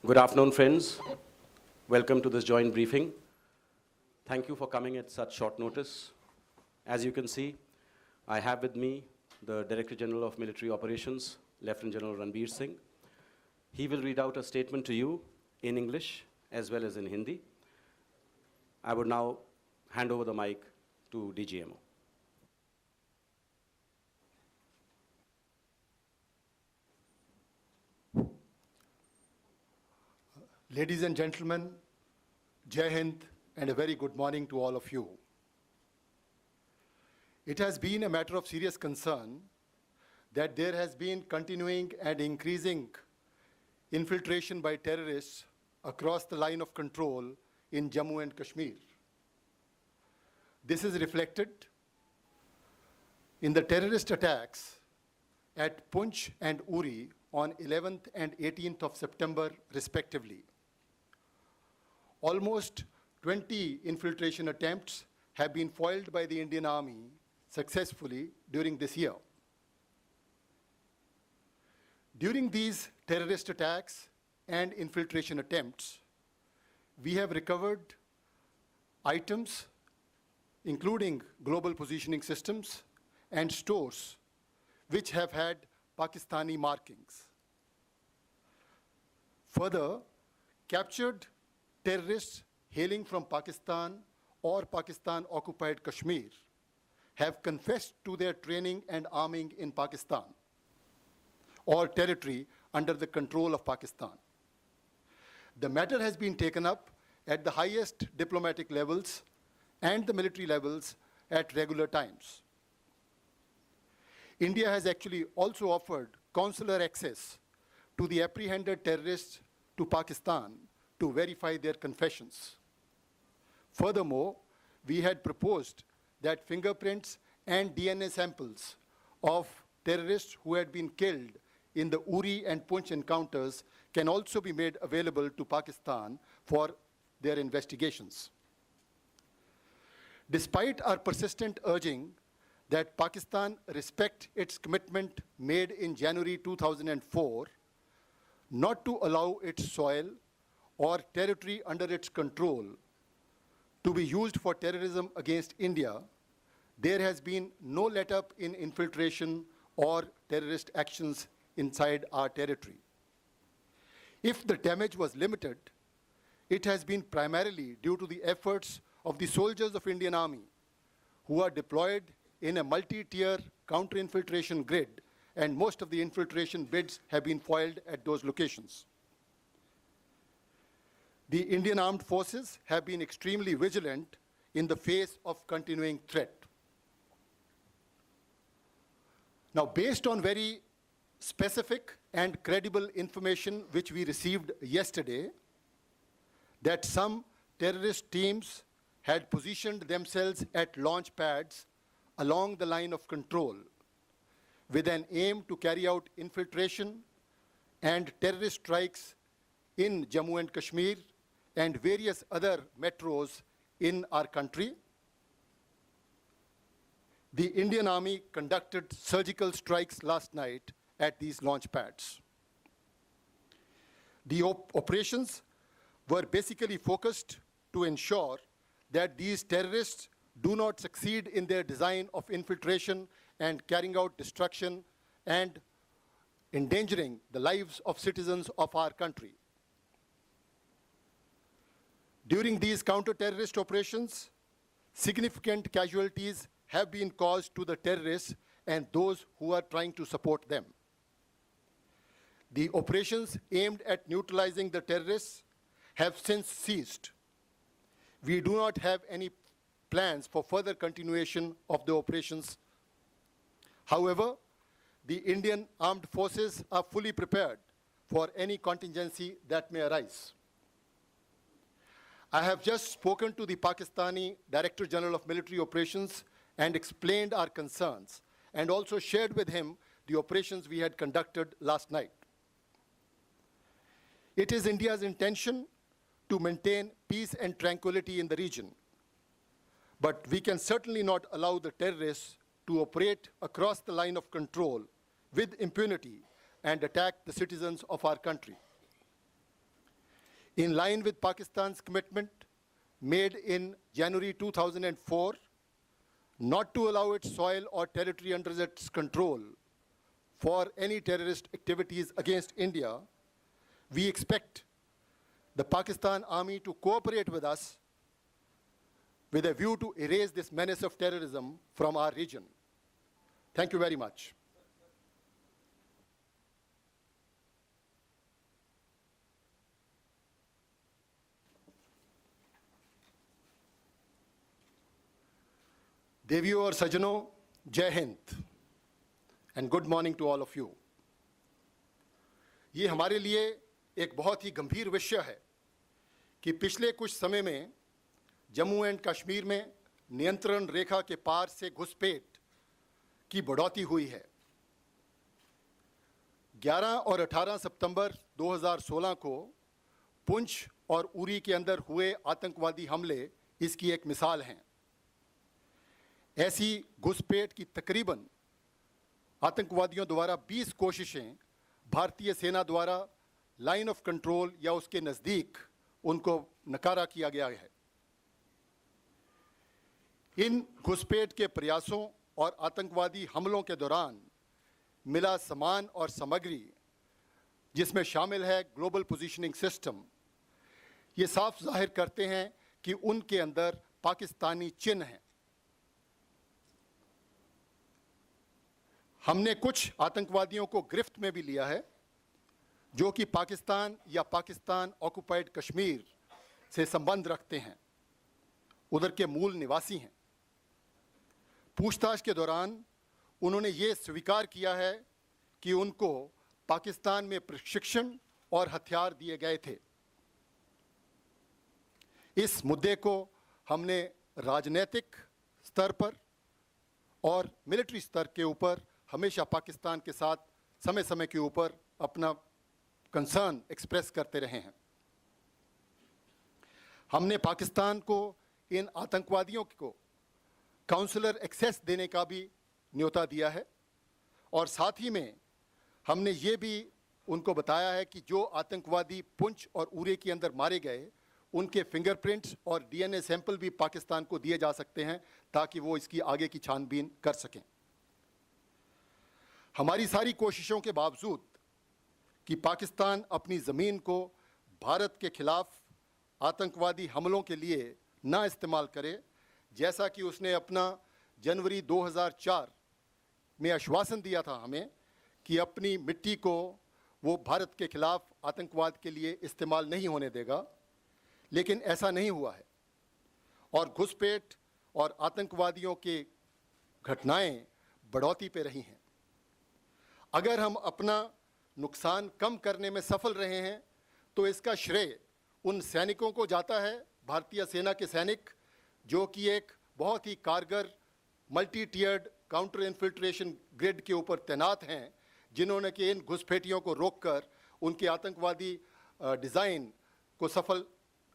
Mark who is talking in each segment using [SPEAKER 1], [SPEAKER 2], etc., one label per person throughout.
[SPEAKER 1] Good afternoon, friends. Welcome to this joint briefing. Thank you for coming at such short notice. As you can see, I have with me the Director General of Military Operations, Lieutenant General Ranbir Singh. He will read out a statement to you in English as well as in Hindi. I would now hand over the mic to DGMO.
[SPEAKER 2] Ladies and gentlemen, Jai Hind and a very good morning to all of you. It has been a matter of serious concern that there has been continuing and increasing infiltration by terrorists across the line of control in Jammu and Kashmir. This is reflected in the terrorist attacks at Poonch and Uri on 11th and 18th of September, respectively. Almost 20 infiltration attempts have been foiled by the Indian Army successfully during this year. During these terrorist attacks and infiltration attempts, we have recovered items including global positioning systems and stores which have had Pakistani markings. Further, captured terrorists hailing from Pakistan or Pakistan-occupied Kashmir have confessed to their training and arming in Pakistan or territory under the control of Pakistan. The matter has been taken up at the highest diplomatic levels and the military levels at regular times. India has actually also offered consular access to the apprehended terrorists to Pakistan to verify their confessions. Furthermore, we had proposed that fingerprints and DNA samples of terrorists who had been killed in the Uri and Poonch encounters can also be made available to Pakistan for their investigations. Despite our persistent urging that Pakistan respect its commitment made in January 2004 not to allow its soil or territory under its control to be used for terrorism against India, there has been no let-up in infiltration or terrorist actions inside our territory. If the damage was limited, it has been primarily due to the efforts of the soldiers of Indian Army who are deployed in a multi-tier counter-infiltration grid, and most of the infiltration bids have been foiled at those locations. The Indian armed forces have been extremely vigilant in the face of continuing threat. Now, based on very specific and credible information which we received yesterday, that some terrorist teams had positioned themselves at launch pads along the line of control with an aim to carry out infiltration and terrorist strikes in Jammu and Kashmir and various other metros in our country. The Indian Army conducted surgical strikes last night at these launch pads. The operations were basically focused to ensure that these terrorists do not succeed in their design of infiltration and carrying out destruction and endangering the lives of citizens of our country. During these counter-terrorist operations, significant casualties have been caused to the terrorists and those who are trying to support them. The operations aimed at neutralizing the terrorists have since ceased. We do not have any plans for further continuation of the operations. However, the Indian armed forces are fully prepared for any contingency that may arise. I have just spoken to the Pakistani Director General of Military Operations and explained our concerns, and also shared with him the operations we had conducted last night. It is India's intention to maintain peace and tranquility in the region, but we can certainly not allow the terrorists to operate across the line of control with impunity and attack the citizens of our country. In line with Pakistan's commitment made in January 2004 not to allow its soil or territory under its control for any terrorist activities against India, we expect the Pakistan Army to cooperate with us with a view to erase this menace of terrorism from our region. Thank you very much. देवियों और सज्जनों, Jai Hind and good morning to all of you. ये हमारे लिए एक बहुत ही गंभीर विषय है कि पिछले कुछ समय में जम्मू एंड कश्मीर में नियंत्रण रेखा के पार से घुसपैठ की बढ़ोतरी हुई है। 11 और 18 सितंबर 2016 को पुंछ और उरी के अंदर हुए आतंकवादी हमले इसकी एक मिसाल हैं। ऐसी घुसपैठ की तकरीबन आतंकवादियों द्वारा 20 कोशिशें भारतीय सेना द्वारा लाइन ऑफ कंट्रोल या उसके नज़दीक उनको नकारा किया गया है। इन घुसपैठ के प्रयासों और आतंकवादी हमलों के दौरान मिला सामान और सामग्री, जिसमें शामिल है ग्लोबल पोजीशनिंग सिस्टम, ये साफ जाहिर करते हैं कि उनके अंदर पाकिस्तानी चिन्ह हैं। हमने कुछ आतंकवादियों को गिरफ्त में भी लिया है जो कि पाकिस्तान या पाकिस्तान ऑक्युपाइड कश्मीर से संबंध रखते हैं, उधर के मूल निवासी हैं। पूछताछ के दौरान उन्होंने ये स्वीकार किया है कि उनको पाकिस्तान में प्रशिक्षण और हथियार दिए गए थे। इस मुद्दे को हमने राजनीतिक स्तर पर और मिलिट्री स्तर के ऊपर हमेशा पाकिस्तान के साथ समय समय के ऊपर अपना कंसर्न एक्सप्रेस करते रहे हैं। हमने पाकिस्तान को इन आतंकवादियों को काउंसलर एक्सेस देने का भी न्योता दिया है और साथ ही में हमने ये भी उनको बताया है कि जो आतंकवादी पुंछ और उरी के अंदर मारे गए उनके फिंगरप्रिंट्स और डीएनए सैंपल भी पाकिस्तान को दिए जा सकते हैं ताकि वो इसकी आगे की छानबीन कर सकें। हमारी सारी कोशिशों के बावजूद कि पाकिस्तान अपनी ज़मीन को भारत के खिलाफ आतंकवादी हमलों के लिए ना इस्तेमाल करे, जैसा कि उसने अपना जनवरी 2004 में आश्वासन दिया था हमें कि अपनी मिट्टी को वो भारत के खिलाफ आतंकवाद के लिए इस्तेमाल नहीं होने देगा, लेकिन ऐसा नहीं हुआ है और घुसपैठ और आतंकवादियों की घटनाएं बढ़ोतरी पे रही हैं। अगर हम अपना नुकसान कम करने में सफल रहे हैं तो इसका श्रेय उन सैनिकों को जाता है, भारतीय सेना के सैनिक जो कि एक बहुत ही कारगर मल्टी टियर्ड काउंटर इन्फिल्ट्रेशन ग्रिड के ऊपर तैनात हैं, जिन्होंने कि इन घुसपैठियों को रोककर उनके आतंकवादी डिज़ाइन को सफल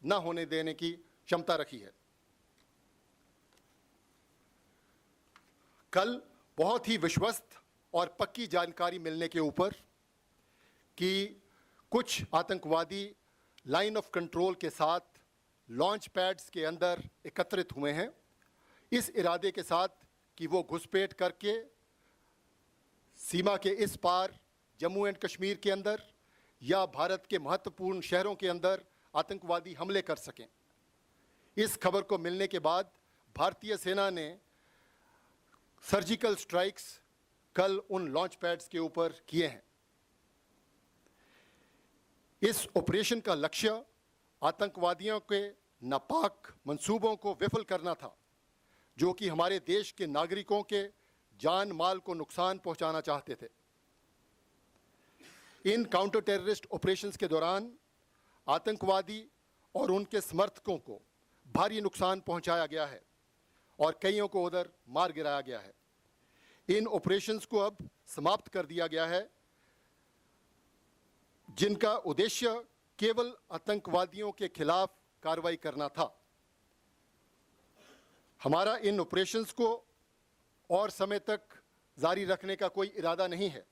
[SPEAKER 2] न होने देने की क्षमता रखी है। कल बहुत ही विश्वस्त और पक्की जानकारी मिलने के ऊपर कि कुछ आतंकवादी लाइन ऑफ कंट्रोल के साथ लॉन्च पैड्स के अंदर एकत्रित हुए हैं, इस इरादे के साथ कि वो घुसपैठ करके सीमा के इस पार जम्मू एंड कश्मीर के अंदर या भारत के महत्वपूर्ण शहरों के अंदर आतंकवादी हमले कर सकें। इस खबर को मिलने के बाद भारतीय सेना ने सर्जिकल स्ट्राइक्स कल उन लॉन्च पैड्स के ऊपर किए हैं। इस ऑपरेशन का लक्ष्य आतंकवादियों के नापाक मंसूबों को विफल करना था, जो कि हमारे देश के नागरिकों के जान माल को नुकसान पहुंचाना चाहते थे। इन काउंटर टेररिस्ट ऑपरेशंस के दौरान आतंकवादी और उनके समर्थकों को भारी नुकसान पहुंचाया गया है और कईयों को उधर मार गिराया गया है। इन ऑपरेशंस को अब समाप्त कर दिया गया है, जिनका उद्देश्य केवल आतंकवादियों के खिलाफ कार्रवाई करना था। हमारा इन ऑपरेशंस को और समय तक जारी रखने का कोई इरादा नहीं है,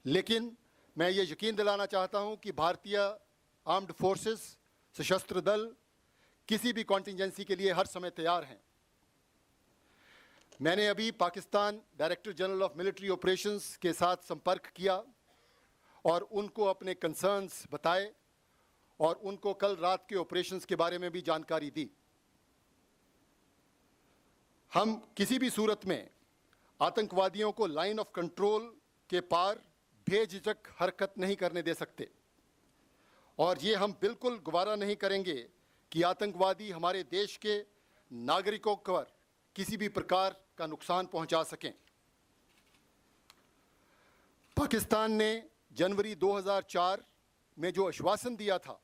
[SPEAKER 2] लेकिन मैं ये यकीन दिलाना चाहता हूं कि भारतीय आर्म्ड फोर्सेस, सशस्त्र दल किसी भी कॉन्टिंजेंसी के लिए हर समय तैयार हैं। मैंने अभी Pakistan director general of military operations के साथ संपर्क किया और उनको अपने कंसर्न्स बताए और उनको कल रात के ऑपरेशंस के बारे में भी जानकारी दी। हम किसी भी सूरत में आतंकवादियों को लाइन ऑफ कंट्रोल के पार बेझिझक हरकत नहीं करने दे सकते और ये हम बिल्कुल गवारा नहीं करेंगे कि आतंकवादी हमारे देश के नागरिकों पर किसी भी प्रकार का नुकसान पहुंचा सकें। पाकिस्तान ने जनवरी 2004 में जो आश्वासन दिया था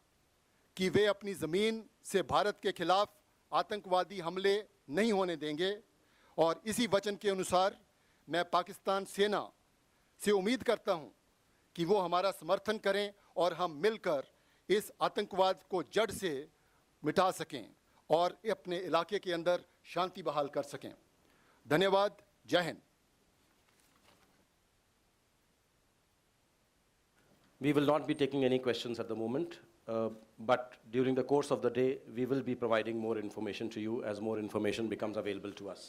[SPEAKER 2] कि वे अपनी ज़मीन से भारत के खिलाफ आतंकवादी हमले नहीं होने देंगे और इसी वचन के अनुसार मैं पाकिस्तान सेना से उम्मीद करता हूं कि वो हमारा समर्थन करें और हम मिलकर इस आतंकवाद को जड़ से मिटा सकें और अपने इलाके के अंदर शांति बहाल कर सकें। धन्यवाद। जय Hind.
[SPEAKER 1] We will not be taking any questions at the moment, but during the course of the day, we will be providing more information to you as more information becomes available to us.